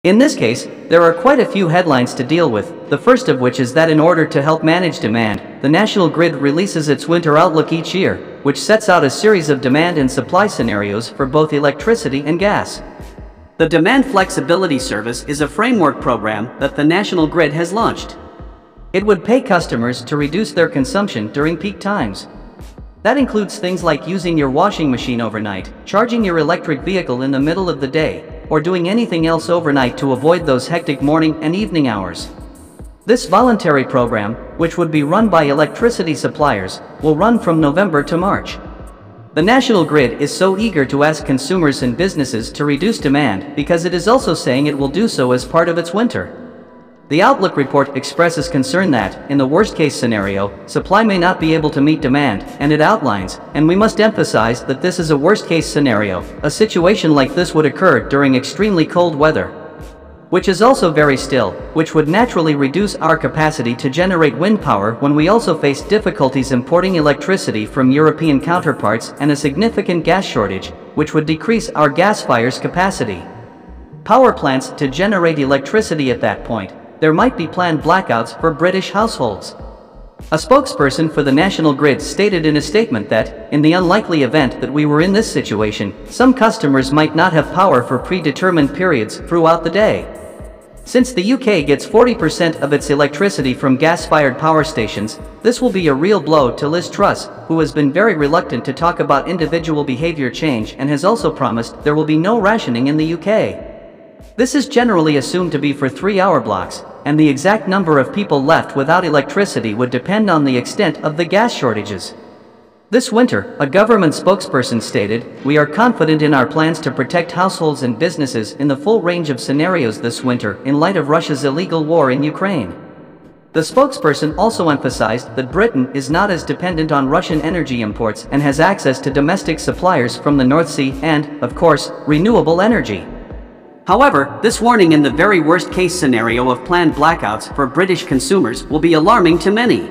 In this case, there are quite a few headlines to deal with, the first of which is that in order to help manage demand, the national grid releases its winter outlook each year, which sets out a series of demand and supply scenarios for both electricity and gas. The Demand Flexibility Service is a framework program that the national grid has launched. It would pay customers to reduce their consumption during peak times. That includes things like using your washing machine overnight, charging your electric vehicle in the middle of the day, or doing anything else overnight to avoid those hectic morning and evening hours. This voluntary program, which would be run by electricity suppliers, will run from November to March. The national grid is so eager to ask consumers and businesses to reduce demand because it is also saying it will do so as part of its winter. The Outlook report expresses concern that, in the worst-case scenario, supply may not be able to meet demand, and it outlines, and we must emphasize that this is a worst-case scenario, a situation like this would occur during extremely cold weather, which is also very still, which would naturally reduce our capacity to generate wind power when we also face difficulties importing electricity from European counterparts and a significant gas shortage, which would decrease our gas-fired capacity. Power plants to generate electricity at that point. There might be planned blackouts for British households. A spokesperson for the national grid stated in a statement that, in the unlikely event that we were in this situation, some customers might not have power for predetermined periods throughout the day. Since the UK gets 40% of its electricity from gas-fired power stations, this will be a real blow to Liz Truss, who has been very reluctant to talk about individual behaviour change and has also promised there will be no rationing in the UK. This is generally assumed to be for 3-hour blocks, and the exact number of people left without electricity would depend on the extent of the gas shortages. This winter, a government spokesperson stated, "We are confident in our plans to protect households and businesses in the full range of scenarios this winter in light of Russia's illegal war in Ukraine." The spokesperson also emphasized that Britain is not as dependent on Russian energy imports and has access to domestic suppliers from the North Sea and, of course, renewable energy. However, this warning in the very worst-case scenario of planned blackouts for British consumers will be alarming to many.